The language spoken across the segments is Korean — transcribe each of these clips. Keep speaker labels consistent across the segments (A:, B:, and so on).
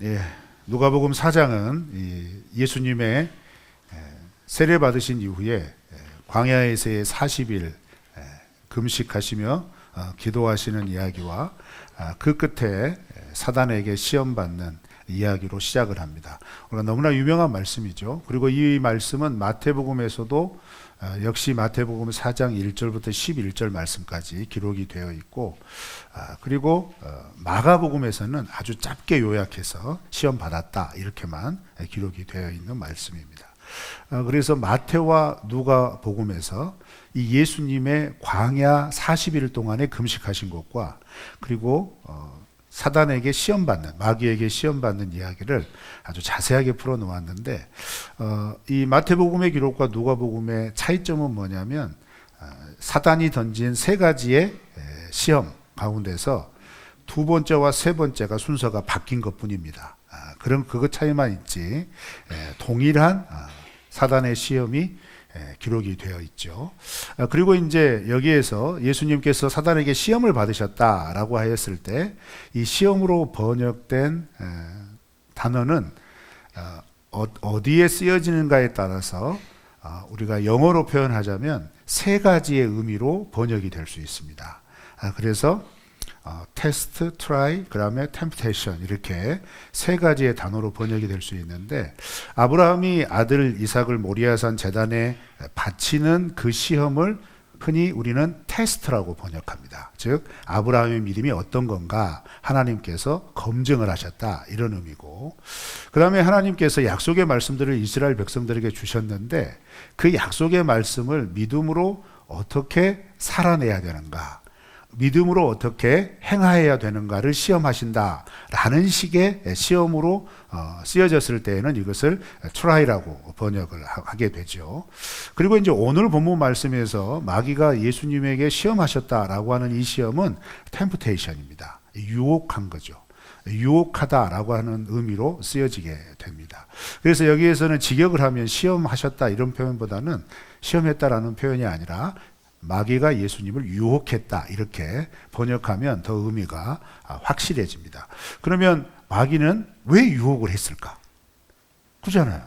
A: 예, 누가복음 4장은 예수님의 세례 받으신 이후에 광야에서의 40일 금식하시며 기도하시는 이야기와 그 끝에 사단에게 시험받는 이야기로 시작을 합니다. 너무나 유명한 말씀이죠. 그리고 이 말씀은 마태복음에서도 역시 마태복음 4장 1절부터 11절 말씀까지 기록이 되어 있고, 그리고 마가복음에서는 아주 짧게 요약해서 시험 받았다 이렇게만 기록이 되어 있는 말씀입니다. 그래서 마태와 누가복음에서 이 예수님의 광야 40일 동안에 금식하신 것과 그리고 사단에게 시험받는, 마귀에게 시험받는 이야기를 아주 자세하게 풀어놓았는데, 이 마태복음의 기록과 누가복음의 차이점은 뭐냐면 사단이 던진 세 가지의 시험 가운데서 두 번째와 세 번째가 순서가 바뀐 것뿐입니다. 그럼 그것 차이만 있지 동일한 사단의 시험이 기록이 되어 있죠. 그리고 이제 여기에서 예수님께서 사단에게 시험을 받으셨다라고 하였을 때 이 시험으로 번역된 단어는 어디에 쓰여지는가에 따라서 우리가 영어로 표현하자면 세 가지의 의미로 번역이 될 수 있습니다. 그래서 테스트, 트라이, 그 다음에 템프테이션 이렇게 세 가지의 단어로 번역이 될 수 있는데, 아브라함이 아들 이삭을 모리아산 제단에 바치는 그 시험을 흔히 우리는 테스트라고 번역합니다. 즉 아브라함의 믿음이 어떤 건가 하나님께서 검증을 하셨다 이런 의미고, 그 다음에 하나님께서 약속의 말씀들을 이스라엘 백성들에게 주셨는데 그 약속의 말씀을 믿음으로 어떻게 살아내야 되는가, 믿음으로 어떻게 행하여야 되는가를 시험하신다라는 식의 시험으로 쓰여졌을 때에는 이것을 트라이라고 번역을 하게 되죠. 그리고 이제 오늘 본문 말씀에서 마귀가 예수님에게 시험하셨다라고 하는 이 시험은 템프테이션입니다. 유혹한 거죠. 유혹하다라고 하는 의미로 쓰여지게 됩니다. 그래서 여기에서는 직역을 하면 시험하셨다 이런 표현보다는 시험했다라는 표현이 아니라 마귀가 예수님을 유혹했다 이렇게 번역하면 더 의미가 확실해집니다. 그러면 마귀는 왜 유혹을 했을까? 그렇잖아요.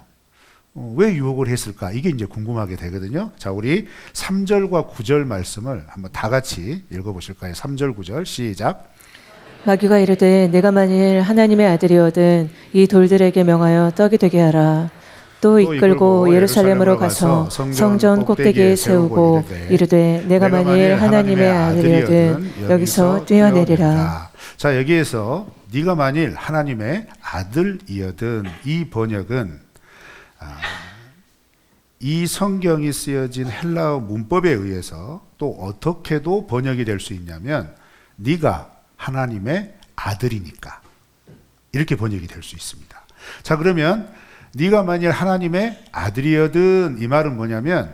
A: 왜 유혹을 했을까? 이게 이제 궁금하게 되거든요. 자, 우리 3절과 9절 말씀을 한번 다 같이 읽어보실까요? 3절 9절 시작.
B: 마귀가 이르되 내가 만일 하나님의 아들이거든 이 돌들에게 명하여 떡이 되게 하라. 또 이끌고 예루살렘으로 가서 성전 꼭대기에 세우고 이르되 내가 만일 하나님의 아들이거든 여기서 뛰어내리라.
A: 자, 여기에서 네가 만일 하나님의 아들이거든, 이 번역은 이 성경이 쓰여진 헬라어 문법에 의해서 또 어떻게도 번역이 될 수 있냐면 네가 하나님의 아들이니까 이렇게 번역이 될 수 있습니다. 자, 그러면 네가 만일 하나님의 아들이거든, 이 말은 뭐냐면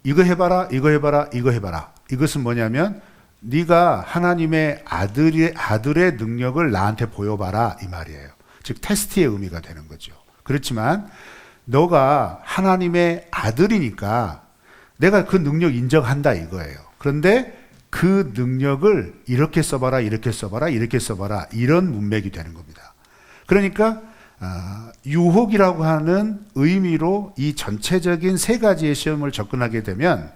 A: 이거 해봐라, 이거 해봐라, 이거 해봐라. 이것은 뭐냐면 네가 하나님의 아들의 능력을 나한테 보여봐라 이 말이에요. 즉 테스트의 의미가 되는 거죠. 그렇지만 너가 하나님의 아들이니까 내가 그 능력 인정한다 이거예요. 그런데 그 능력을 이렇게 써봐라, 이렇게 써봐라, 이렇게 써봐라 이런 문맥이 되는 겁니다. 그러니까 유혹이라고 하는 의미로 이 전체적인 세 가지의 시험을 접근하게 되면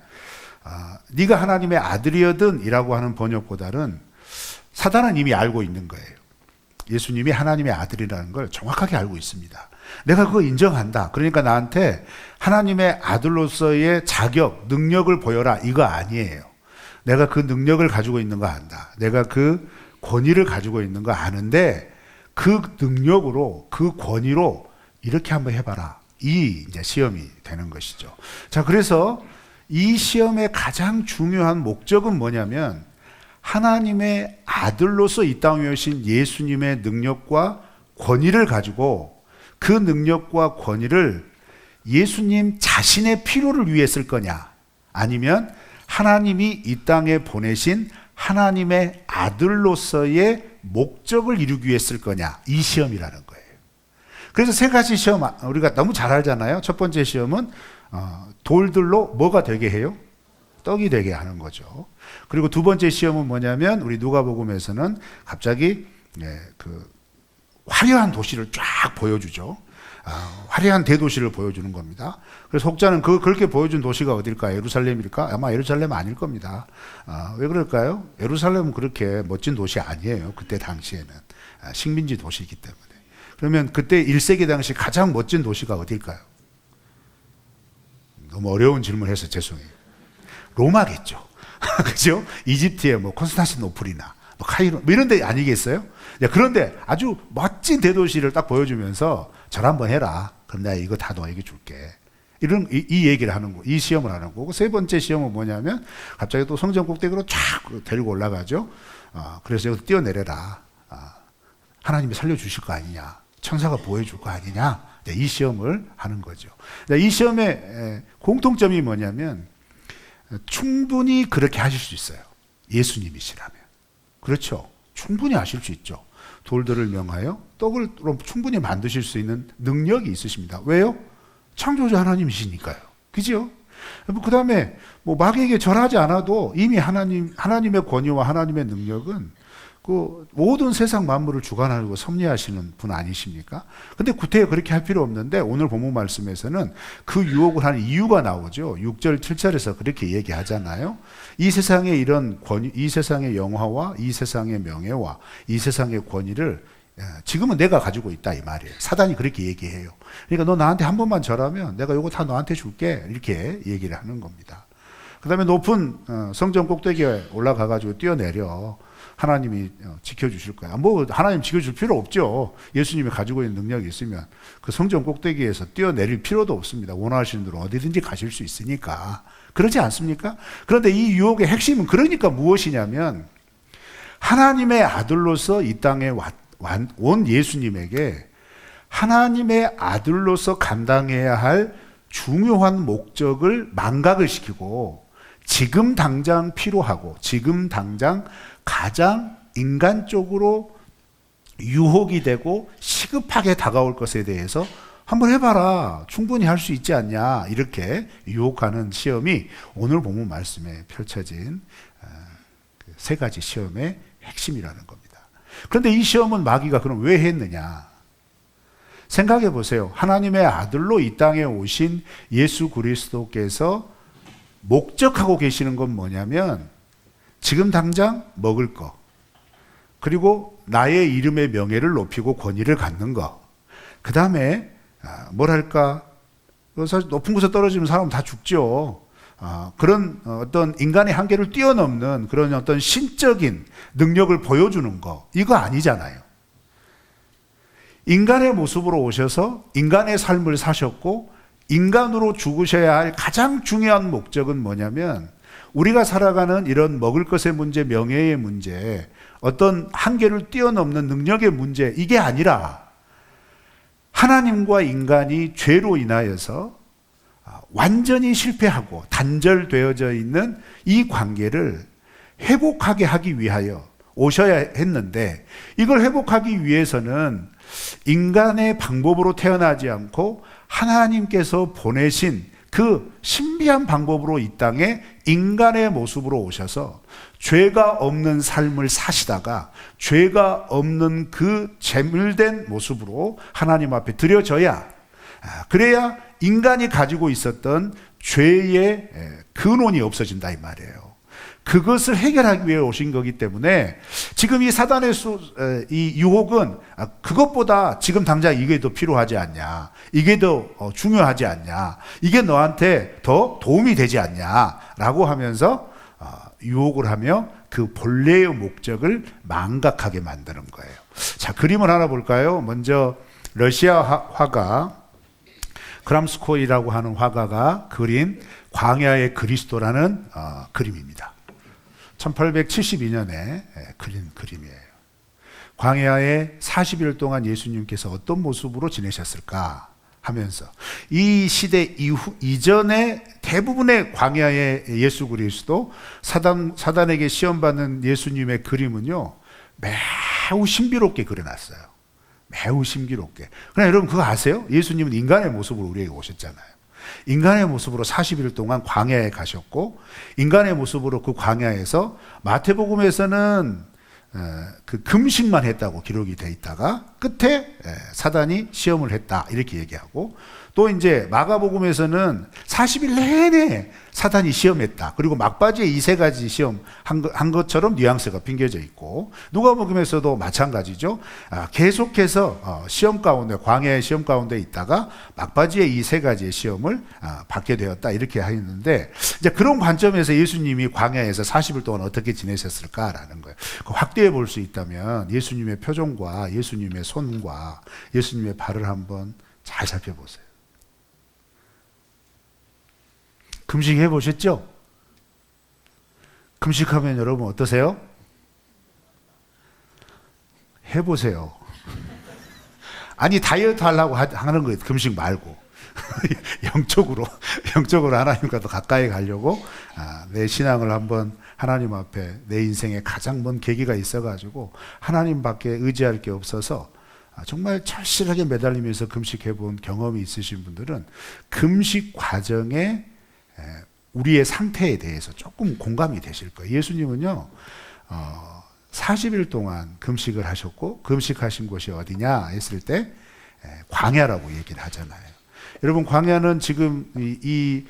A: 네가 하나님의 아들이거든 이라고 하는 번역보다는 사단은 이미 알고 있는 거예요. 예수님이 하나님의 아들이라는 걸 정확하게 알고 있습니다. 내가 그거 인정한다. 그러니까 나한테 하나님의 아들로서의 자격, 능력을 보여라 이거 아니에요. 내가 그 능력을 가지고 있는 거 안다. 내가 그 권위를 가지고 있는 거 아는데 그 능력으로, 그 권위로 이렇게 한번 해봐라. 이 이제 시험이 되는 것이죠. 자, 그래서 이 시험의 가장 중요한 목적은 뭐냐면 하나님의 아들로서 이 땅에 오신 예수님의 능력과 권위를 가지고 그 능력과 권위를 예수님 자신의 필요를 위해 쓸 거냐, 아니면 하나님이 이 땅에 보내신 하나님의 아들로서의 목적을 이루기 위해 쓸 거냐, 이 시험이라는 거예요. 그래서 세 가지 시험 우리가 너무 잘 알잖아요. 첫 번째 시험은 돌들로 뭐가 되게 해요? 떡이 되게 하는 거죠. 그리고 두 번째 시험은 뭐냐면 우리 누가복음에서는 갑자기 화려한 도시를 쫙 보여주죠. 화려한 대도시를 보여주는 겁니다. 그래서 혹자는 그렇게 보여준 도시가 어딜까? 예루살렘일까? 아마 예루살렘 아닐 겁니다. 왜 그럴까요? 예루살렘은 그렇게 멋진 도시 아니에요. 그때 당시에는. 식민지 도시이기 때문에. 그러면 그때 1세기 당시 가장 멋진 도시가 어딜까요? 너무 어려운 질문을 해서 죄송해요. 로마겠죠. 그죠? 이집트의 뭐 콘스탄티노플이나 뭐 카이로 뭐 이런 데 아니겠어요? 그런데 아주 멋진 대도시를 딱 보여주면서 절 한번 해라. 그럼 내가 이거 다 너에게 줄게. 이 얘기를 하는 거, 이 시험을 하는 거고, 세 번째 시험은 뭐냐면 갑자기 또 성전 꼭대기로 쫙 데리고 올라가죠. 그래서 여기서 뛰어내려라. 하나님이 살려주실 거 아니냐. 천사가 보호해줄 거 아니냐. 이 시험을 하는 거죠. 이 시험의 공통점이 뭐냐면 충분히 그렇게 하실 수 있어요. 예수님이시라면. 그렇죠. 충분히 하실 수 있죠. 돌들을 명하여 떡을 충분히 만드실 수 있는 능력이 있으십니다. 왜요? 창조주 하나님이시니까요. 그죠? 그 다음에 뭐 마귀에게 절하지 않아도 이미 하나님의 권위와 하나님의 능력은 그 모든 세상 만물을 주관하고 섭리하시는 분 아니십니까? 근데 구태여 그렇게 할 필요 없는데 오늘 본문 말씀에서는 그 유혹을 하는 이유가 나오죠. 6절, 7절에서 그렇게 얘기하잖아요. 이 세상의 이런 권위, 이 세상의 영화와 이 세상의 명예와 이 세상의 권위를 지금은 내가 가지고 있다 이 말이에요. 사단이 그렇게 얘기해요. 그러니까 너 나한테 한 번만 절하면 내가 이거 다 너한테 줄게 이렇게 얘기를 하는 겁니다. 그 다음에 높은 성전 꼭대기에 올라가가지고 뛰어내려 하나님이 지켜주실 거야. 뭐 하나님 지켜줄 필요 없죠. 예수님이 가지고 있는 능력이 있으면 그 성전 꼭대기에서 뛰어내릴 필요도 없습니다. 원하시는 대로 어디든지 가실 수 있으니까. 그렇지 않습니까? 그런데 이 유혹의 핵심은 그러니까 무엇이냐면 하나님의 아들로서 이 땅에 온 예수님에게 하나님의 아들로서 감당해야 할 중요한 목적을 망각을 시키고 지금 당장 필요하고 지금 당장 가장 인간적으로 유혹이 되고 시급하게 다가올 것에 대해서 한번 해봐라. 충분히 할 수 있지 않냐. 이렇게 유혹하는 시험이 오늘 본문 말씀에 펼쳐진 세 가지 시험의 핵심이라는 겁니다. 그런데 이 시험은 마귀가 그럼 왜 했느냐? 생각해 보세요. 하나님의 아들로 이 땅에 오신 예수 그리스도께서 목적하고 계시는 건 뭐냐면 지금 당장 먹을 거, 그리고 나의 이름의 명예를 높이고 권위를 갖는 거, 그 다음에 뭐랄까, 사실 높은 곳에 떨어지면 사람은 다 죽죠. 그런 어떤 인간의 한계를 뛰어넘는 그런 어떤 신적인 능력을 보여주는 거, 이거 아니잖아요. 인간의 모습으로 오셔서 인간의 삶을 사셨고 인간으로 죽으셔야 할 가장 중요한 목적은 뭐냐면 우리가 살아가는 이런 먹을 것의 문제, 명예의 문제, 어떤 한계를 뛰어넘는 능력의 문제, 이게 아니라 하나님과 인간이 죄로 인하여서 완전히 실패하고 단절되어져 있는 이 관계를 회복하게 하기 위하여 오셔야 했는데 이걸 회복하기 위해서는 인간의 방법으로 태어나지 않고 하나님께서 보내신 그 신비한 방법으로 이 땅에 인간의 모습으로 오셔서 죄가 없는 삶을 사시다가 죄가 없는 그 제물된 모습으로 하나님 앞에 드려져야, 그래야 인간이 가지고 있었던 죄의 근원이 없어진다 이 말이에요. 그것을 해결하기 위해 오신 거기 때문에 지금 이 사단의 이 유혹은 그것보다 지금 당장 이게 더 필요하지 않냐, 이게 더 중요하지 않냐, 이게 너한테 더 도움이 되지 않냐 라고 하면서 유혹을 하며 그 본래의 목적을 망각하게 만드는 거예요. 자, 그림을 하나 볼까요? 먼저 러시아 화가 크람스코이라고 하는 화가가 그린 광야의 그리스도라는 그림입니다. 1872년에 그린 그림이에요. 광야에 40일 동안 예수님께서 어떤 모습으로 지내셨을까 하면서 이 시대 이전에 대부분의 광야의 예수 그리스도, 사단에게 시험받는 예수님의 그림은요, 매우 신비롭게 그려놨어요. 매우 신비롭게. 그러나 여러분 그거 아세요? 예수님은 인간의 모습으로 우리에게 오셨잖아요. 인간의 모습으로 40일 동안 광야에 가셨고 인간의 모습으로 그 광야에서 마태복음에서는 그 금식만 했다고 기록이 돼 있다가 끝에 사단이 시험을 했다 이렇게 얘기하고, 또 이제 마가복음에서는 40일 내내 사단이 시험했다. 그리고 막바지에 이 세 가지 시험 한 것처럼 뉘앙스가 핑겨져 있고, 누가복음에서도 마찬가지죠. 계속해서 시험 가운데, 광야의 시험 가운데 있다가 막바지에 이 세 가지의 시험을 받게 되었다 이렇게 하였는데, 이제 그런 관점에서 예수님이 광야에서 40일 동안 어떻게 지내셨을까라는 거예요. 확대해 볼 수 있다면 예수님의 표정과 예수님의 손과 예수님의 발을 한번 잘 살펴보세요. 금식해 보셨죠? 금식하면 여러분 어떠세요? 해보세요. 아니 다이어트 하려고 하는 거예요. 금식 말고 영적으로 하나님과 더 가까이 가려고 내 신앙을 한번 하나님 앞에, 내 인생에 가장 먼 계기가 있어가지고 하나님밖에 의지할 게 없어서 정말 절실하게 매달리면서 금식해 본 경험이 있으신 분들은 금식 과정에 우리의 상태에 대해서 조금 공감이 되실 거예요. 예수님은요 40일 동안 금식을 하셨고, 금식하신 곳이 어디냐 했을 때 광야라고 얘기를 하잖아요. 여러분, 광야는 지금 이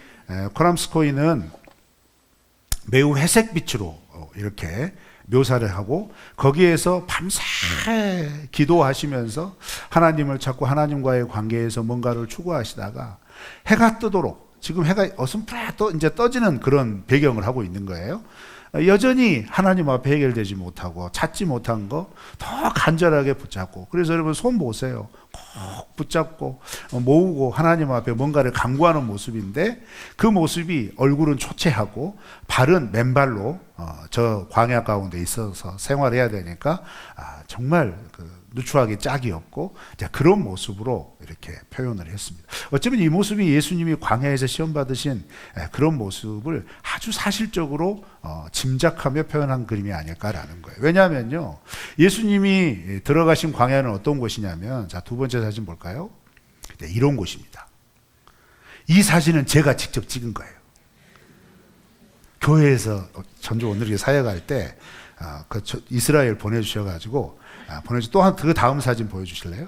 A: 코람스코이는 매우 회색빛으로 이렇게 묘사를 하고, 거기에서 밤새 기도하시면서 하나님을 찾고 하나님과의 관계에서 뭔가를 추구하시다가 해가 뜨도록, 지금 해가 어슴푸레 이제 떠지는 그런 배경을 하고 있는 거예요. 여전히 하나님 앞에 해결되지 못하고 찾지 못한 거 더 간절하게 붙잡고, 그래서 여러분 손 보세요. 꼭 붙잡고 모으고 하나님 앞에 뭔가를 간구하는 모습인데, 그 모습이 얼굴은 초췌하고 발은 맨발로 저 광야 가운데 있어서 생활해야 되니까 정말 누추하게 짝이 없고, 그런 모습으로 이렇게 표현을 했습니다. 어쩌면 이 모습이 예수님이 광야에서 시험 받으신 그런 모습을 아주 사실적으로 짐작하며 표현한 그림이 아닐까라는 거예요. 왜냐하면요, 예수님이 들어가신 광야는 어떤 곳이냐면, 자, 두 번째 사진 볼까요? 네, 이런 곳입니다. 이 사진은 제가 직접 찍은 거예요. 교회에서 전주 오늘의 사역할 때 이스라엘 보내주셔가지고 또 그 다음 사진 보여주실래요?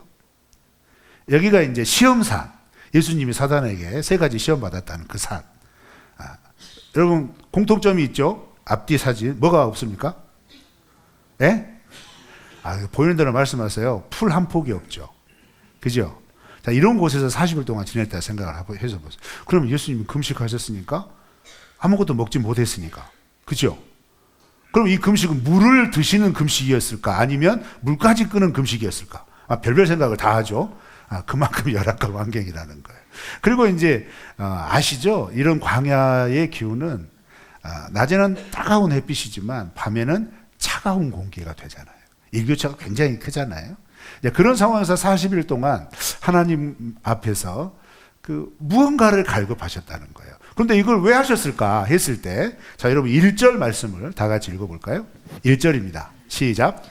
A: 여기가 이제 시험산, 예수님이 사단에게 세 가지 시험 받았다는 그 산. 여러분 공통점이 있죠? 앞뒤 사진 뭐가 없습니까? 예? 보이는 대로 말씀하세요. 풀 한 폭이 없죠. 그죠? 자, 이런 곳에서 40일 동안 지냈다 생각을 해서 보세요. 그럼 예수님이 금식하셨으니까 아무것도 먹지 못했으니까, 그죠? 그럼 이 금식은 물을 드시는 금식이었을까? 아니면 물까지 끄는 금식이었을까? 별별 생각을 다 하죠. 그만큼 열악한 환경이라는 거예요. 그리고 이제 아시죠? 이런 광야의 기후는 낮에는 따가운 햇빛이지만 밤에는 차가운 공기가 되잖아요. 일교차가 굉장히 크잖아요. 그런 상황에서 40일 동안 하나님 앞에서 무언가를 갈급하셨다는 거예요. 그런데 이걸 왜 하셨을까 했을 때, 자, 여러분 1절 말씀을 다 같이 읽어볼까요? 1절입니다. 시작.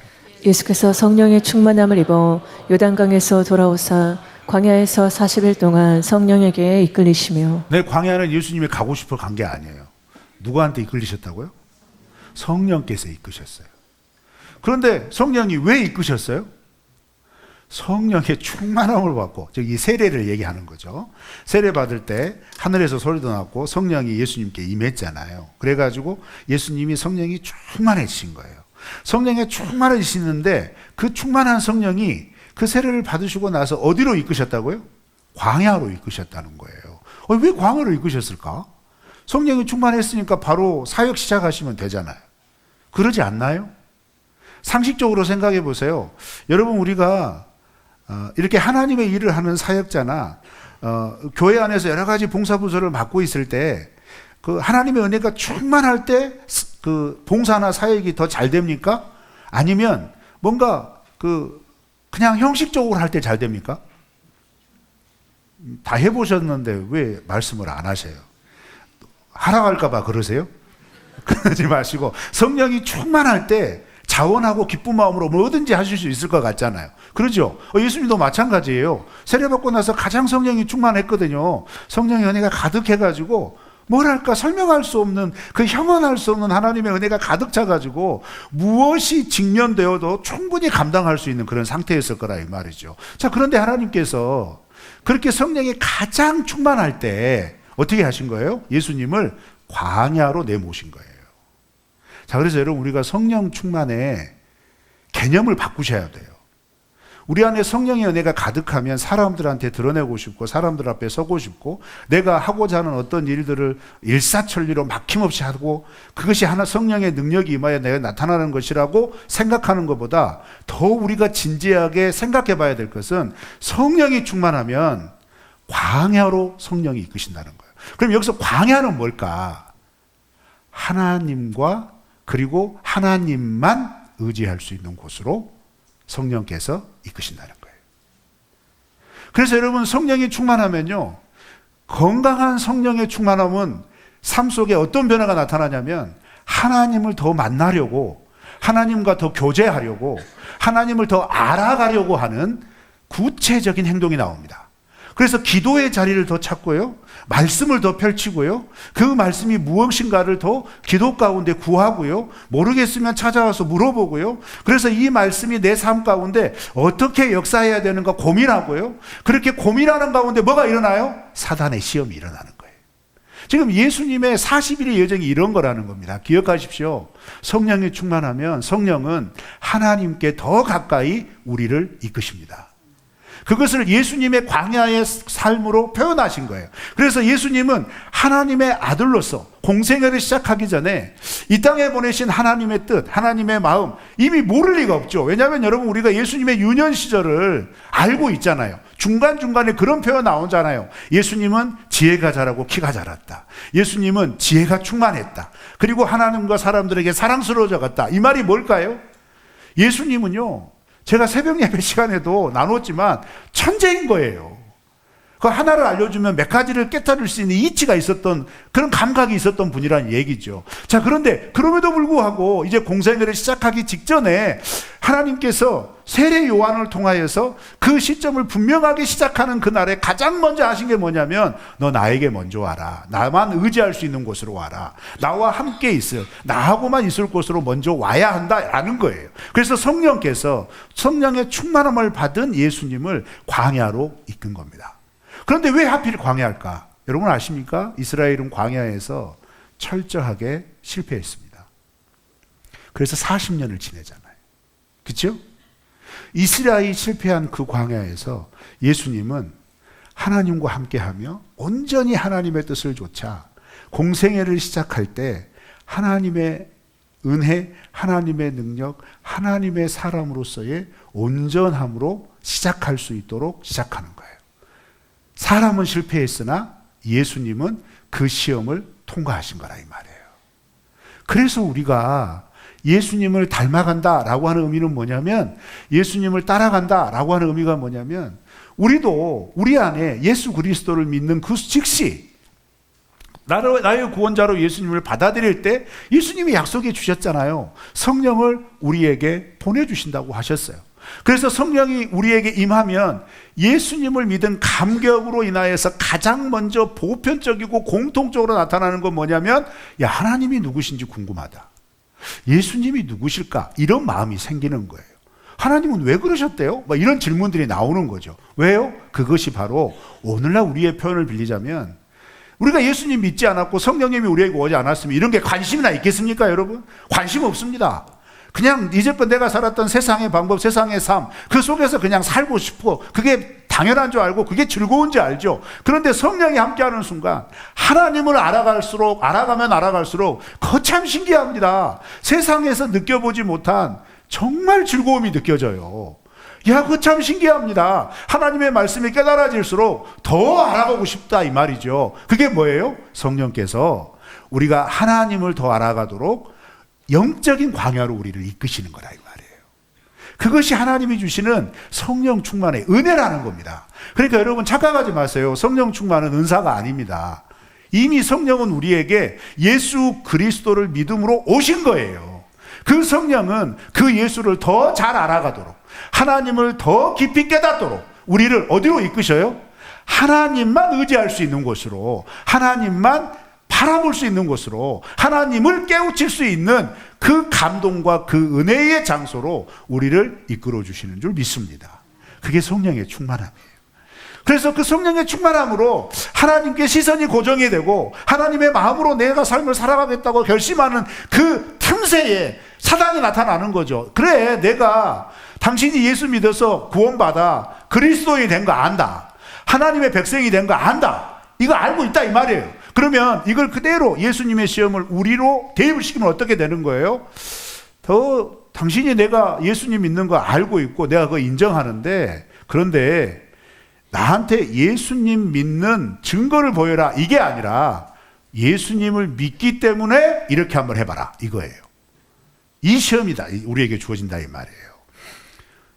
B: 예수께서 성령의 충만함을 입어 요단강에서 돌아오사 광야에서 40일 동안 성령에게 이끌리시며.
A: 네, 광야는 예수님이 가고 싶어 간 게 아니에요. 누구한테 이끌리셨다고요? 성령께서 이끄셨어요. 그런데 성령이 왜 이끄셨어요? 성령의 충만함을 받고, 즉 이 세례를 얘기하는 거죠. 세례 받을 때 하늘에서 소리도 났고 성령이 예수님께 임했잖아요. 그래가지고 예수님이 성령이 충만해지신 거예요. 성령에 충만해지시는데, 그 충만한 성령이 그 세례를 받으시고 나서 어디로 이끄셨다고요? 광야로 이끄셨다는 거예요. 왜 광야로 이끄셨을까? 성령이 충만했으니까 바로 사역 시작하시면 되잖아요. 그러지 않나요? 상식적으로 생각해 보세요. 여러분, 우리가 이렇게 하나님의 일을 하는 사역자나 교회 안에서 여러 가지 봉사부서를 맡고 있을 때, 그 하나님의 은혜가 충만할 때 그 봉사나 사역이 더 잘 됩니까? 아니면 뭔가 그냥 형식적으로 할 때 잘 됩니까? 다 해보셨는데 왜 말씀을 안 하세요? 하락할까 봐 그러세요? 그러지 마시고, 성령이 충만할 때 자원하고 기쁜 마음으로 뭐든지 하실 수 있을 것 같잖아요. 그러죠? 예수님도 마찬가지예요. 세례받고 나서 가장 성령이 충만했거든요. 성령의 은혜가 가득해가지고 뭐랄까 설명할 수 없는, 그 형언할 수 없는 하나님의 은혜가 가득 차가지고 무엇이 직면되어도 충분히 감당할 수 있는 그런 상태였을 거라 이 말이죠. 자, 그런데 하나님께서 그렇게 성령이 가장 충만할 때 어떻게 하신 거예요? 예수님을 광야로 내모신 거예요. 자, 그래서 여러분, 우리가 성령 충만의 개념을 바꾸셔야 돼요. 우리 안에 성령의 은혜가 가득하면 사람들한테 드러내고 싶고 사람들 앞에 서고 싶고 내가 하고자 하는 어떤 일들을 일사천리로 막힘없이 하고 그것이 하나 성령의 능력이 임하여 내가 나타나는 것이라고 생각하는 것보다 더 우리가 진지하게 생각해 봐야 될 것은 성령이 충만하면 광야로 성령이 이끄신다는 거예요. 그럼 여기서 광야는 뭘까? 하나님과 그리고 하나님만 의지할 수 있는 곳으로 성령께서 이끄신다는 거예요. 그래서 여러분, 성령이 충만하면요, 건강한 성령의 충만함은 삶 속에 어떤 변화가 나타나냐면 하나님을 더 만나려고, 하나님과 더 교제하려고, 하나님을 더 알아가려고 하는 구체적인 행동이 나옵니다. 그래서 기도의 자리를 더 찾고요, 말씀을 더 펼치고요, 그 말씀이 무엇인가를 더 기도 가운데 구하고요, 모르겠으면 찾아와서 물어보고요, 그래서 이 말씀이 내 삶 가운데 어떻게 역사해야 되는가 고민하고요, 그렇게 고민하는 가운데 뭐가 일어나요? 사단의 시험이 일어나는 거예요. 지금 예수님의 40일의 여정이 이런 거라는 겁니다. 기억하십시오. 성령이 충만하면 성령은 하나님께 더 가까이 우리를 이끄십니다. 그것을 예수님의 광야의 삶으로 표현하신 거예요. 그래서 예수님은 하나님의 아들로서 공생애를 시작하기 전에 이 땅에 보내신 하나님의 뜻, 하나님의 마음 이미 모를 리가 없죠. 왜냐하면 여러분, 우리가 예수님의 유년 시절을 알고 있잖아요. 중간중간에 그런 표현 나오잖아요. 예수님은 지혜가 자라고 키가 자랐다. 예수님은 지혜가 충만했다. 그리고 하나님과 사람들에게 사랑스러워져 갔다. 이 말이 뭘까요? 예수님은요, 제가 새벽 예배 시간에도 나눴지만 천재인 거예요. 그 하나를 알려주면 몇 가지를 깨달을 수 있는 이치가 있었던, 그런 감각이 있었던 분이라는 얘기죠. 자, 그런데 그럼에도 불구하고 이제 공생애를 시작하기 직전에 하나님께서 세례 요한을 통하여서 그 시점을 분명하게 시작하는 그날에 가장 먼저 하신 게 뭐냐면, 너 나에게 먼저 와라. 나만 의지할 수 있는 곳으로 와라. 나와 함께 있을, 나하고만 있을 곳으로 먼저 와야 한다라는 거예요. 그래서 성령께서 성령의 충만함을 받은 예수님을 광야로 이끈 겁니다. 그런데 왜 하필 광야일까? 여러분 아십니까? 이스라엘은 광야에서 철저하게 실패했습니다. 그래서 40년을 지내잖아요. 그렇죠? 이스라엘이 실패한 그 광야에서 예수님은 하나님과 함께하며 온전히 하나님의 뜻을 좇아 공생애를 시작할 때 하나님의 은혜, 하나님의 능력, 하나님의 사람으로서의 온전함으로 시작할 수 있도록 시작하는 거예요. 사람은 실패했으나 예수님은 그 시험을 통과하신 거라 이 말이에요. 그래서 우리가 예수님을 닮아간다라고 하는 의미는 뭐냐면, 예수님을 따라간다라고 하는 의미가 뭐냐면, 우리도 우리 안에 예수 그리스도를 믿는 그 즉시 나의 구원자로 예수님을 받아들일 때 예수님이 약속해 주셨잖아요. 성령을 우리에게 보내주신다고 하셨어요. 그래서 성령이 우리에게 임하면 예수님을 믿은 감격으로 인하여서 가장 먼저 보편적이고 공통적으로 나타나는 건 뭐냐면, 야, 하나님이 누구신지 궁금하다. 예수님이 누구실까? 이런 마음이 생기는 거예요. 하나님은 왜 그러셨대요? 막 이런 질문들이 나오는 거죠. 왜요? 그것이 바로 오늘날 우리의 표현을 빌리자면, 우리가 예수님 믿지 않았고 성령님이 우리에게 오지 않았으면 이런 게 관심이나 있겠습니까, 여러분? 관심 없습니다. 그냥 이제껏 내가 살았던 세상의 방법, 세상의 삶, 그 속에서 그냥 살고 싶고 그게 당연한 줄 알고 그게 즐거운지 알죠. 그런데 성령이 함께하는 순간 하나님을 알아가면 알아갈수록 거참 신기합니다. 세상에서 느껴보지 못한 정말 즐거움이 느껴져요. 야, 그거 참 신기합니다. 하나님의 말씀이 깨달아질수록 더 알아가고 싶다 이 말이죠. 그게 뭐예요? 성령께서 우리가 하나님을 더 알아가도록 영적인 광야로 우리를 이끄시는 거라 이 말이에요. 그것이 하나님이 주시는 성령 충만의 은혜라는 겁니다. 그러니까 여러분 착각하지 마세요. 성령 충만은 은사가 아닙니다. 이미 성령은 우리에게 예수 그리스도를 믿음으로 오신 거예요. 그 성령은 그 예수를 더 잘 알아가도록, 하나님을 더 깊이 깨닫도록 우리를 어디로 이끄셔요? 하나님만 의지할 수 있는 곳으로, 하나님만 바라볼 수 있는 곳으로, 하나님을 깨우칠 수 있는 그 감동과 그 은혜의 장소로 우리를 이끌어 주시는 줄 믿습니다. 그게 성령의 충만함이에요. 그래서 그 성령의 충만함으로 하나님께 시선이 고정이 되고 하나님의 마음으로 내가 삶을 살아가겠다고 결심하는 그 틈새에 사단이 나타나는 거죠. 그래, 내가 당신이 예수 믿어서 구원받아 그리스도인이 된 거 안다, 하나님의 백성이 된 거 안다, 이거 알고 있다 이 말이에요. 그러면 이걸 그대로 예수님의 시험을 우리로 대입을 시키면 어떻게 되는 거예요? 당신이 내가 예수님 믿는 거 알고 있고 내가 그거 인정하는데, 그런데 나한테 예수님 믿는 증거를 보여라, 이게 아니라 예수님을 믿기 때문에 이렇게 한번 해봐라, 이거예요. 이 시험이다, 우리에게 주어진다 이 말이에요.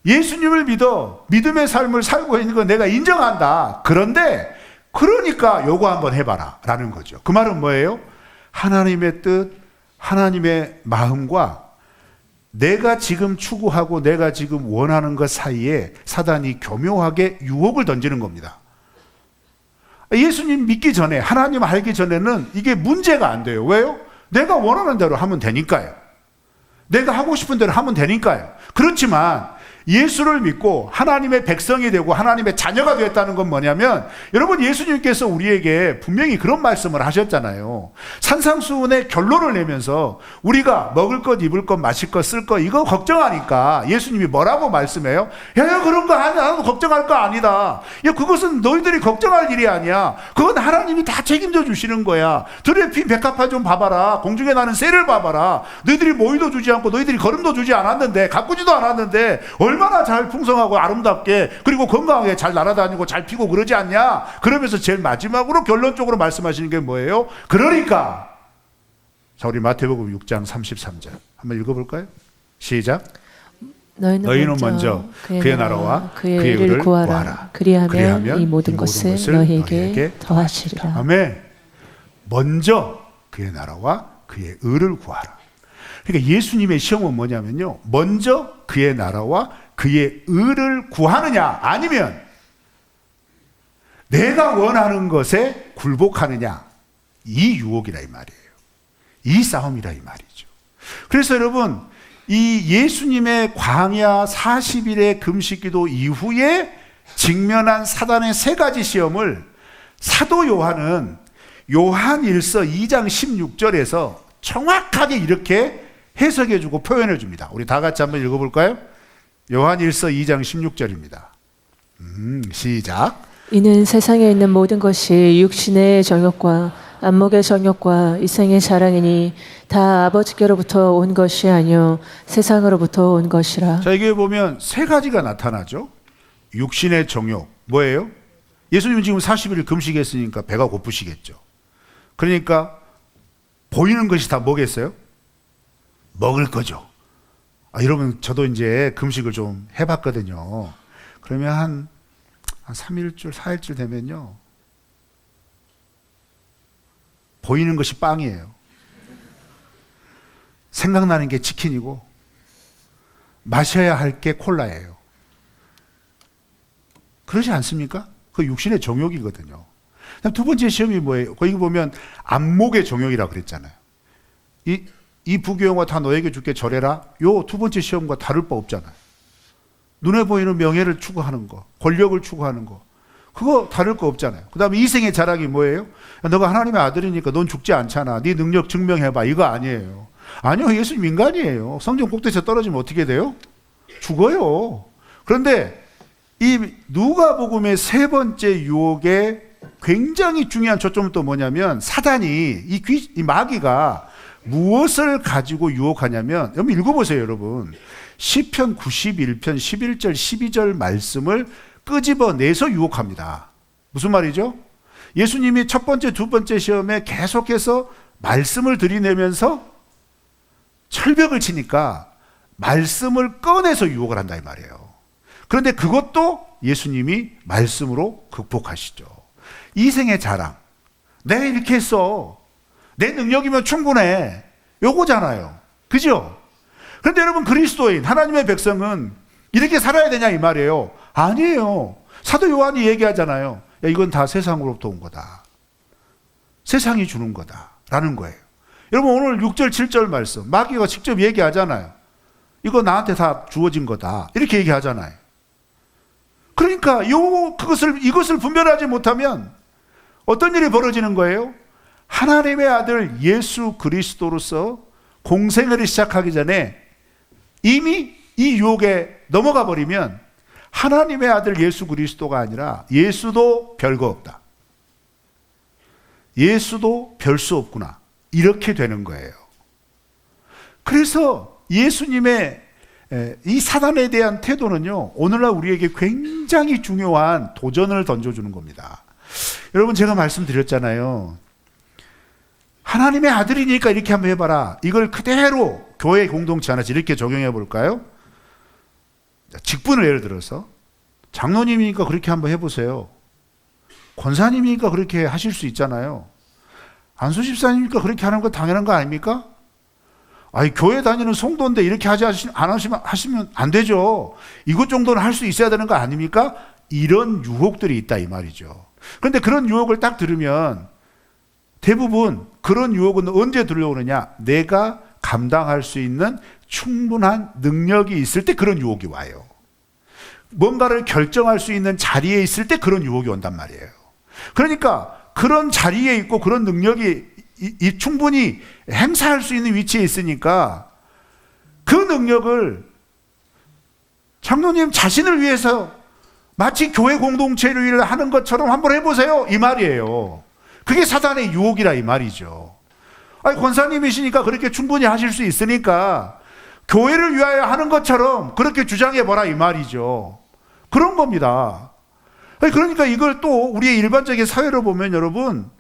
A: 예수님을 믿어 믿음의 삶을 살고 있는 거 내가 인정한다. 그런데 그러니까 요거 한번 해봐라 라는 거죠. 그 말은 뭐예요? 하나님의 뜻, 하나님의 마음과 내가 지금 추구하고 내가 지금 원하는 것 사이에 사단이 교묘하게 유혹을 던지는 겁니다. 예수님 믿기 전에, 하나님 알기 전에는 이게 문제가 안 돼요. 왜요? 내가 원하는 대로 하면 되니까요. 내가 하고 싶은 대로 하면 되니까요. 그렇지만 예수를 믿고 하나님의 백성이 되고 하나님의 자녀가 되었다는 건 뭐냐면, 여러분, 예수님께서 우리에게 분명히 그런 말씀을 하셨잖아요. 산상수훈의 결론을 내면서 우리가 먹을 것, 입을 것, 마실 것, 쓸 것, 이거 걱정하니까 예수님이 뭐라고 말씀해요? 야, 그런 거 아니야, 나도 걱정할 거 아니다. 야, 그것은 너희들이 걱정할 일이 아니야. 그건 하나님이 다 책임져 주시는 거야. 들의 핀 백합화 좀 봐봐라. 공중에 나는 새를 봐봐라. 너희들이 모이도 주지 않고 너희들이 걸음도 주지 않았는데, 가꾸지도 않았는데 얼마나 잘 풍성하고 아름답게, 그리고 건강하게 잘 날아다니고 잘 피고 그러지 않냐? 그러면서 제일 마지막으로 결론적으로 말씀하시는 게 뭐예요? 그러니까, 자, 우리 마태복음 6장 33절 한번 읽어볼까요? 시작. 너희는 먼저 그의 나라와 그의 의를 구하라.
B: 그리하면 이 모든 것을 너희에게 더하시리라.
A: 아멘. 먼저 그의 나라와 그의 의를 구하라. 그러니까 예수님의 시험은 뭐냐면요, 먼저 그의 나라와 그의 의를 구하느냐, 아니면 내가 원하는 것에 굴복하느냐, 이 유혹이라 이 말이에요. 이 싸움이라 이 말이죠. 그래서 여러분, 이 예수님의 광야 40일의 금식기도 이후에 직면한 사단의 세 가지 시험을 사도 요한은 요한일서 2장 16절에서 정확하게 이렇게 해석해주고 표현해줍니다. 우리 다 같이 한번 읽어볼까요? 요한일서 2장 16절입니다. 시작.
B: 이는 세상에 있는 모든 것이 육신의 정욕과 안목의 정욕과 이생의 자랑이니 다 아버지께로부터 온 것이 아니요 세상으로부터 온 것이라.
A: 자, 여기 보면 세 가지가 나타나죠. 육신의 정욕, 뭐예요? 예수님 지금 40일 금식했으니까 배가 고프시겠죠. 그러니까 보이는 것이 다 뭐겠어요? 먹을 거죠. 여러분, 저도 이제 금식을 좀 해봤거든요. 그러면 한 3일줄, 4일줄 되면요, 보이는 것이 빵이에요. 생각나는 게 치킨이고 마셔야 할 게 콜라예요. 그러지 않습니까? 그 육신의 정욕이거든요. 두 번째 시험이 뭐예요? 거기 보면 안목의 정욕이라고 그랬잖아요. 이 부귀영화 다 너에게 줄게 절해라. 요 두 번째 시험과 다를 바 없잖아요. 눈에 보이는 명예를 추구하는 거, 권력을 추구하는 거, 그거 다를 거 없잖아요. 그 다음에 이생의 자랑이 뭐예요? 너가 하나님의 아들이니까 넌 죽지 않잖아. 네 능력 증명해봐. 이거 아니에요. 아니요, 예수님 인간이에요. 성전 꼭대기에서 떨어지면 어떻게 돼요? 죽어요. 그런데 이 누가복음의 세 번째 유혹의 굉장히 중요한 초점은 또 뭐냐면, 사단이 이 마귀가 무엇을 가지고 유혹하냐면, 여러분 읽어보세요. 여러분, 시편 91편 11절 12절 말씀을 끄집어내서 유혹합니다. 무슨 말이죠? 예수님이 첫 번째, 두 번째 시험에 계속해서 말씀을 들이내면서 철벽을 치니까 말씀을 꺼내서 유혹을 한다 이 말이에요. 그런데 그것도 예수님이 말씀으로 극복하시죠. 이생의 자랑, 내가 이렇게 했어, 내 능력이면 충분해, 요거잖아요. 그죠? 그런데 여러분, 그리스도인 하나님의 백성은 이렇게 살아야 되냐 이 말이에요. 아니에요. 사도 요한이 얘기하잖아요. 야, 이건 다 세상으로부터 온 거다. 세상이 주는 거다라는 거예요. 여러분 오늘 6절 7절 말씀 마귀가 직접 얘기하잖아요. 이거 나한테 다 주어진 거다 이렇게 얘기하잖아요. 그러니까 이것을 분별하지 못하면 어떤 일이 벌어지는 거예요? 하나님의 아들 예수 그리스도로서 공생애를 시작하기 전에 이미 이 유혹에 넘어가 버리면 하나님의 아들 예수 그리스도가 아니라 예수도 별거 없다. 예수도 별 수 없구나. 이렇게 되는 거예요. 그래서 예수님의 이 사단에 대한 태도는요, 오늘날 우리에게 굉장히 중요한 도전을 던져주는 겁니다. 여러분, 제가 말씀드렸잖아요. 하나님의 아들이니까 이렇게 한번 해봐라. 이걸 그대로 교회 공동체 하나씩 이렇게 적용해 볼까요? 직분을 예를 들어서 장로님이니까 그렇게 한번 해보세요. 권사님이니까 그렇게 하실 수 있잖아요. 안수 집사님이니까 그렇게 하는 거 당연한 거 아닙니까? 아니, 교회 다니는 성도인데 이렇게 하시면 안 되죠. 이것 정도는 할 수 있어야 되는 거 아닙니까? 이런 유혹들이 있다 이 말이죠. 그런데 그런 유혹을 딱 들으면 대부분 그런 유혹은 언제 들려오느냐? 내가 감당할 수 있는 충분한 능력이 있을 때 그런 유혹이 와요. 뭔가를 결정할 수 있는 자리에 있을 때 그런 유혹이 온단 말이에요. 그러니까 그런 자리에 있고 그런 능력이 충분히 행사할 수 있는 위치에 있으니까 그 능력을 장로님 자신을 위해서 마치 교회 공동체를 위해 하는 것처럼 한번 해보세요 이 말이에요. 그게 사단의 유혹이라 이 말이죠. 아니, 권사님이시니까 그렇게 충분히 하실 수 있으니까 교회를 위하여 하는 것처럼 그렇게 주장해보라 이 말이죠. 그런 겁니다. 그러니까 이걸 또 우리의 일반적인 사회로 보면 여러분,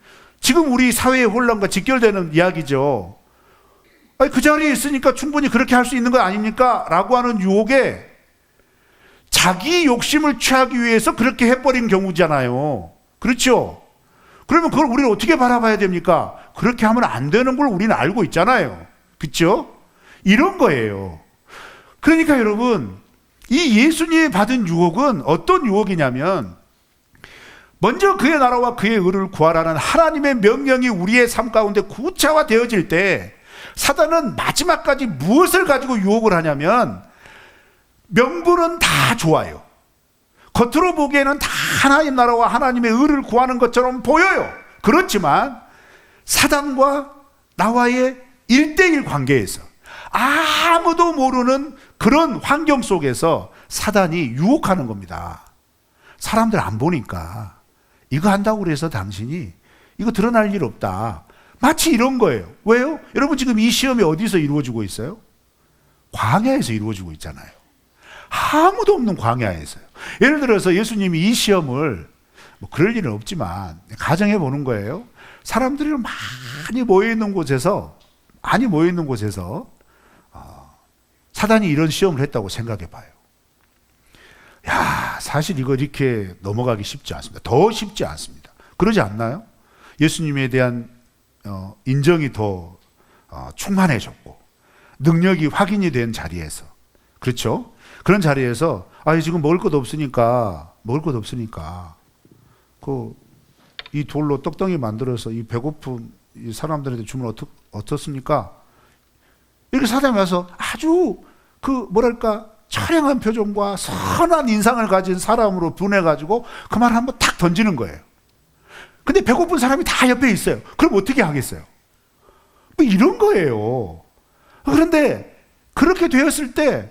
A: 지금 우리 사회의 혼란과 직결되는 이야기죠. 아니, 그 자리에 있으니까 충분히 그렇게 할 수 있는 거 아닙니까? 라고 하는 유혹에 자기 욕심을 취하기 위해서 그렇게 해버린 경우잖아요. 그렇죠? 그러면 그걸 우리는 어떻게 바라봐야 됩니까? 그렇게 하면 안 되는 걸 우리는 알고 있잖아요. 그렇죠? 이런 거예요. 그러니까 여러분, 이 예수님이 받은 유혹은 어떤 유혹이냐면 먼저 그의 나라와 그의 의를 구하라는 하나님의 명령이 우리의 삶 가운데 구체화되어질 때 사단은 마지막까지 무엇을 가지고 유혹을 하냐면 명분은 다 좋아요. 겉으로 보기에는 다 하나님 나라와 하나님의 의를 구하는 것처럼 보여요. 그렇지만 사단과 나와의 1대1 관계에서 아무도 모르는 그런 환경 속에서 사단이 유혹하는 겁니다. 사람들 안 보니까 이거 한다고 그래서 당신이 이거 드러날 일 없다. 마치 이런 거예요. 왜요? 여러분, 지금 이 시험이 어디서 이루어지고 있어요? 광야에서 이루어지고 있잖아요. 아무도 없는 광야에서요. 예를 들어서 예수님이 이 시험을 그럴 일은 없지만 가정해 보는 거예요. 사람들이 많이 모여있는 곳에서 사단이 이런 시험을 했다고 생각해 봐요. 야, 사실 이거 이렇게 넘어가기 쉽지 않습니다. 더 쉽지 않습니다. 그러지 않나요? 예수님에 대한 인정이 더 충만해졌고 능력이 확인이 된 자리에서, 그렇죠? 그런 자리에서 지금 먹을 것 없으니까 이 돌로 떡덩이 만들어서 이 배고픈 이 사람들한테 주면 어떻습니까? 이렇게 사람이 와서 아주 처량한 표정과 선한 인상을 가진 사람으로 분해가지고 그 말 한번 탁 던지는 거예요. 근데 배고픈 사람이 다 옆에 있어요. 그럼 어떻게 하겠어요? 뭐 이런 거예요. 그런데 그렇게 되었을 때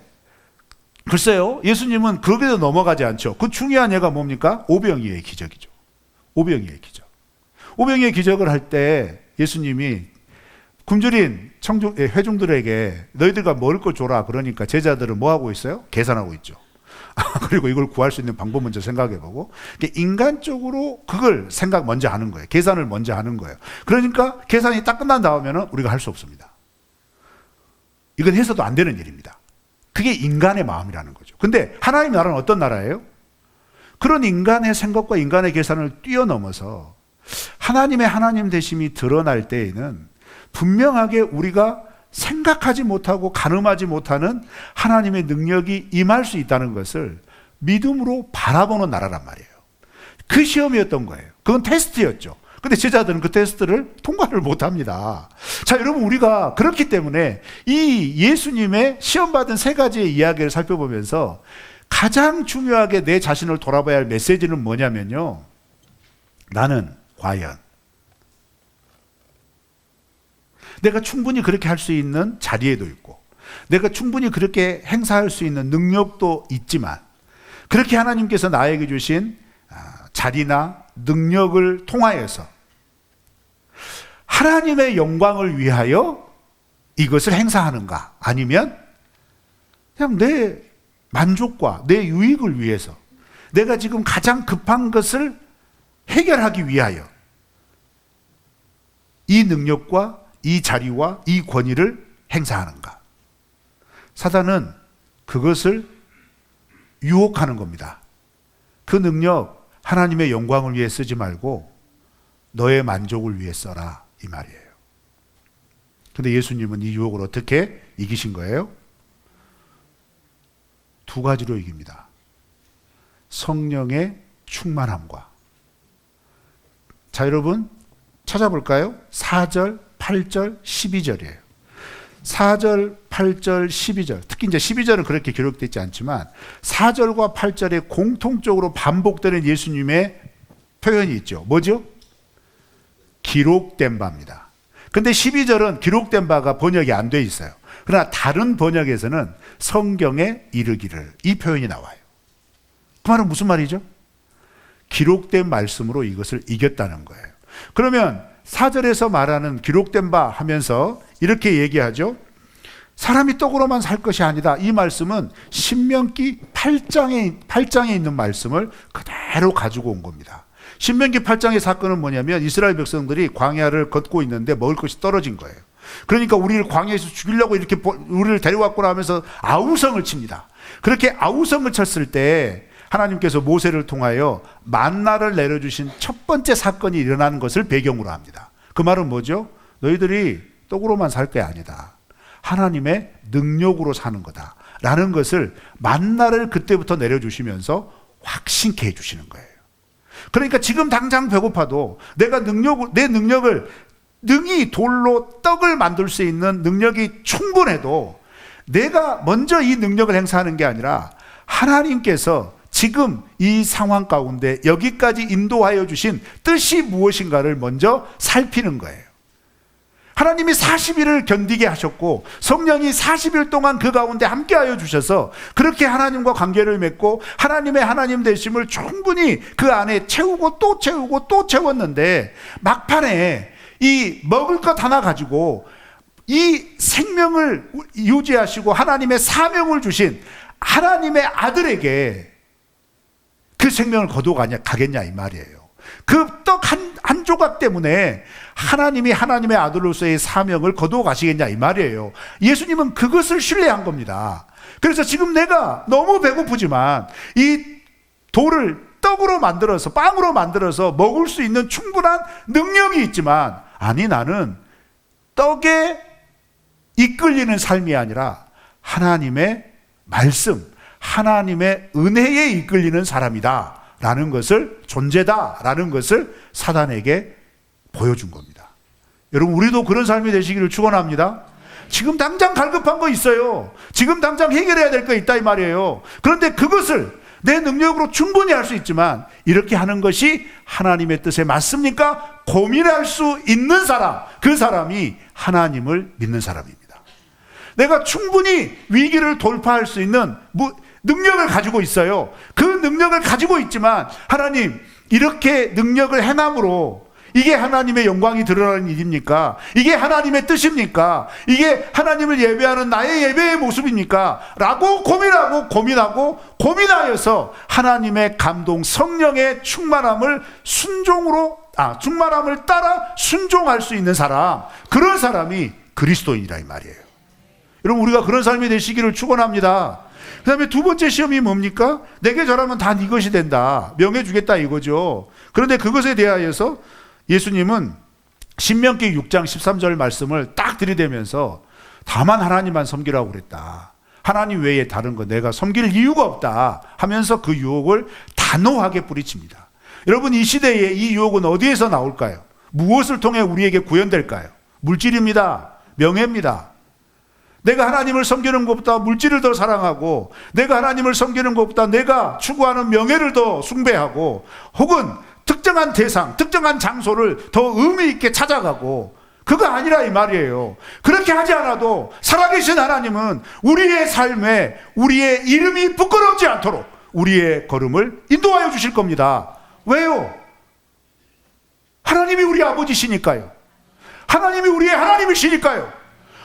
A: 글쎄요, 예수님은 거기서 넘어가지 않죠. 그 중요한 예가 뭡니까? 오병이어의 기적이죠. 오병이어의 기적. 오병이어의 기적을 할 때 예수님이 굶주린 회중들에게 너희들과 먹을 걸 줘라 그러니까 제자들은 뭐 하고 있어요? 계산하고 있죠. 그리고 이걸 구할 수 있는 방법 먼저 생각해보고 인간적으로 그걸 생각 먼저 하는 거예요. 계산을 먼저 하는 거예요. 그러니까 계산이 딱 끝난 다음에는 우리가 할 수 없습니다. 이건 해서도 안 되는 일입니다. 그게 인간의 마음이라는 거죠. 근데 하나님 나라는 어떤 나라예요? 그런 인간의 생각과 인간의 계산을 뛰어넘어서 하나님의 하나님 되심이 드러날 때에는 분명하게 우리가 생각하지 못하고 가늠하지 못하는 하나님의 능력이 임할 수 있다는 것을 믿음으로 바라보는 나라란 말이에요. 그 시험이었던 거예요. 그건 테스트였죠. 근데 제자들은 그 테스트를 통과를 못합니다. 자, 여러분, 우리가 그렇기 때문에 이 예수님의 시험받은 세 가지의 이야기를 살펴보면서 가장 중요하게 내 자신을 돌아봐야 할 메시지는 뭐냐면요, 나는 과연 내가 충분히 그렇게 할 수 있는 자리에도 있고, 내가 충분히 그렇게 행사할 수 있는 능력도 있지만, 그렇게 하나님께서 나에게 주신 자리나 능력을 통하여서 하나님의 영광을 위하여 이것을 행사하는가, 아니면 그냥 내 만족과 내 유익을 위해서 내가 지금 가장 급한 것을 해결하기 위하여 이 능력과 이 자리와 이 권위를 행사하는가. 사단은 그것을 유혹하는 겁니다. 그 능력 하나님의 영광을 위해 쓰지 말고 너의 만족을 위해 써라, 이 말이에요. 근데 예수님은 이 유혹을 어떻게 이기신 거예요? 두 가지로 이깁니다. 성령의 충만함과, 자, 여러분 찾아볼까요? 4절, 8절, 12절이에요. 4절, 8절, 12절. 특히 이제 12절은 그렇게 기록되어 있지 않지만 4절과 8절에 공통적으로 반복되는 예수님의 표현이 있죠. 뭐죠? 기록된 바입니다. 근데 12절은 기록된 바가 번역이 안 돼 있어요. 그러나 다른 번역에서는 성경에 이르기를, 이 표현이 나와요. 그 말은 무슨 말이죠? 기록된 말씀으로 이것을 이겼다는 거예요. 그러면 4절에서 말하는 기록된 바 하면서 이렇게 얘기하죠. 사람이 떡으로만 살 것이 아니다. 이 말씀은 신명기 8장에 있는 말씀을 그대로 가지고 온 겁니다. 신명기 8장의 사건은 뭐냐면 이스라엘 백성들이 광야를 걷고 있는데 먹을 것이 떨어진 거예요. 그러니까 우리를 광야에서 죽이려고 이렇게 우리를 데려왔구나 하면서 아우성을 칩니다. 그렇게 아우성을 쳤을 때 하나님께서 모세를 통하여 만나를 내려주신 첫 번째 사건이 일어나는 것을 배경으로 합니다. 그 말은 뭐죠? 너희들이 떡으로만 살 게 아니다. 하나님의 능력으로 사는 거다. 라는 것을 만나를 그때부터 내려주시면서 확신케 해주시는 거예요. 그러니까 지금 당장 배고파도 내가 내 능력을 능히 돌로 떡을 만들 수 있는 능력이 충분해도 내가 먼저 이 능력을 행사하는 게 아니라 하나님께서 지금 이 상황 가운데 여기까지 인도하여 주신 뜻이 무엇인가를 먼저 살피는 거예요. 하나님이 40일을 견디게 하셨고 성령이 40일 동안 그 가운데 함께하여 주셔서 그렇게 하나님과 관계를 맺고 하나님의 하나님 되심을 충분히 그 안에 채우고 또 채우고 또 채웠는데 막판에 이 먹을 것 하나 가지고 이 생명을 유지하시고 하나님의 사명을 주신 하나님의 아들에게 그 생명을 거둬가겠냐 이 말이에요. 그 떡 한 조각 때문에 하나님이 하나님의 아들로서의 사명을 거두어 가시겠냐 이 말이에요. 예수님은 그것을 신뢰한 겁니다. 그래서 지금 내가 너무 배고프지만 이 돌을 떡으로 만들어서 빵으로 만들어서 먹을 수 있는 충분한 능력이 있지만 아니 나는 떡에 이끌리는 삶이 아니라 하나님의 말씀, 하나님의 은혜에 이끌리는 사람이다 라는 것을, 존재다 라는 것을 사단에게 보여준 겁니다. 여러분 우리도 그런 삶이 되시기를 축원합니다. 지금 당장 갈급한 거 있어요. 지금 당장 해결해야 될 거 있다 이 말이에요. 그런데 그것을 내 능력으로 충분히 할 수 있지만 이렇게 하는 것이 하나님의 뜻에 맞습니까? 고민할 수 있는 사람, 그 사람이 하나님을 믿는 사람입니다. 내가 충분히 위기를 돌파할 수 있는 능력을 가지고 있어요. 그 능력을 가지고 있지만 하나님 이렇게 능력을 행함으로 이게 하나님의 영광이 드러나는 일입니까? 이게 하나님의 뜻입니까? 이게 하나님을 예배하는 나의 예배의 모습입니까? 라고 고민하여서 하나님의 감동, 성령의 충만함을 충만함을 따라 순종할 수 있는 사람, 그런 사람이 그리스도인이라 이 말이에요. 여러분 우리가 그런 삶이 되시기를 축원합니다. 그 다음에 두 번째 시험이 뭡니까? 내게 절하면 다 네 것이 된다. 명예 주겠다 이거죠. 그런데 그것에 대하여서 예수님은 신명기 6장 13절 말씀을 딱 들이대면서 다만 하나님만 섬기라고 그랬다. 하나님 외에 다른 거 내가 섬길 이유가 없다 하면서 그 유혹을 단호하게 뿌리칩니다. 여러분 이 시대에 이 유혹은 어디에서 나올까요? 무엇을 통해 우리에게 구현될까요? 물질입니다. 명예입니다. 내가 하나님을 섬기는 것보다 물질을 더 사랑하고, 내가 하나님을 섬기는 것보다 내가 추구하는 명예를 더 숭배하고, 혹은 특정한 대상, 특정한 장소를 더 의미 있게 찾아가고, 그거 아니라 이 말이에요. 그렇게 하지 않아도 살아계신 하나님은 우리의 삶에 우리의 이름이 부끄럽지 않도록 우리의 걸음을 인도하여 주실 겁니다. 왜요? 하나님이 우리 아버지시니까요. 하나님이 우리의 하나님이시니까요.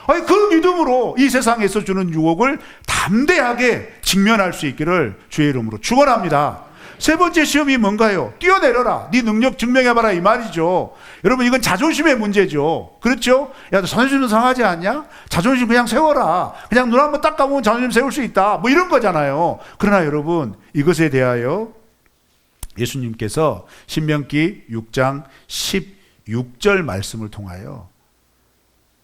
A: 아니, 그 믿음으로 이 세상에서 주는 유혹을 담대하게 직면할 수 있기를 주의 이름으로 축원합니다. 세 번째 시험이 뭔가요? 뛰어내려라. 네 능력 증명해봐라, 이 말이죠. 여러분, 이건 자존심의 문제죠. 그렇죠? 야, 너 자존심 상하지 않냐? 자존심 그냥 세워라. 그냥 눈 한번 딱 감으면 자존심 세울 수 있다. 뭐 이런 거잖아요. 그러나 여러분, 이것에 대하여 예수님께서 신명기 6장 16절 말씀을 통하여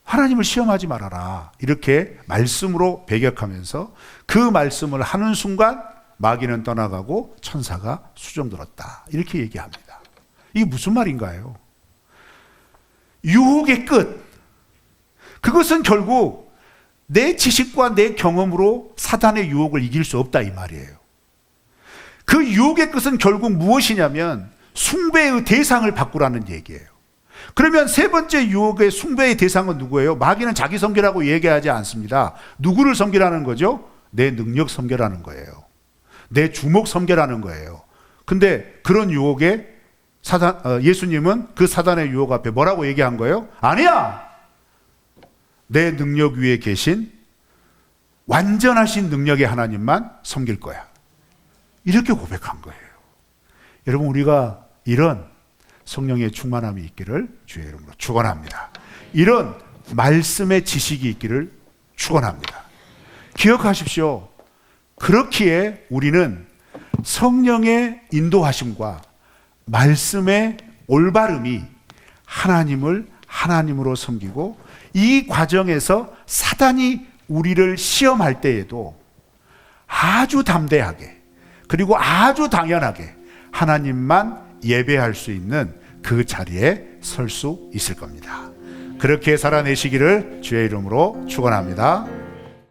A: 하나님을 시험하지 말아라, 이렇게 말씀으로 배격하면서 그 말씀을 하는 순간 마귀는 떠나가고 천사가 수종들었다, 이렇게 얘기합니다. 이게 무슨 말인가요? 유혹의 끝, 그것은 결국 내 지식과 내 경험으로 사단의 유혹을 이길 수 없다, 이 말이에요. 그 유혹의 끝은 결국 무엇이냐면 숭배의 대상을 바꾸라는 얘기예요. 그러면 세 번째 유혹의 숭배의 대상은 누구예요? 마귀는 자기 섬기라고 얘기하지 않습니다. 누구를 섬기라는 거죠? 내 능력 섬기라는 거예요. 내 주목 섬기라는 거예요. 근데 그런 유혹에 예수님은 그 사단의 유혹 앞에 뭐라고 얘기한 거예요? 아니야! 내 능력 위에 계신 완전하신 능력의 하나님만 섬길 거야. 이렇게 고백한 거예요. 여러분, 우리가 이런 성령의 충만함이 있기를 주의 이름으로 축원합니다. 이런 말씀의 지식이 있기를 축원합니다. 기억하십시오. 그렇기에 우리는 성령의 인도하심과 말씀의 올바름이 하나님을 하나님으로 섬기고, 이 과정에서 사단이 우리를 시험할 때에도 아주 담대하게, 그리고 아주 당연하게 하나님만 예배할 수 있는 그 자리에 설 수 있을 겁니다. 그렇게 살아내시기를 주의 이름으로 축원합니다.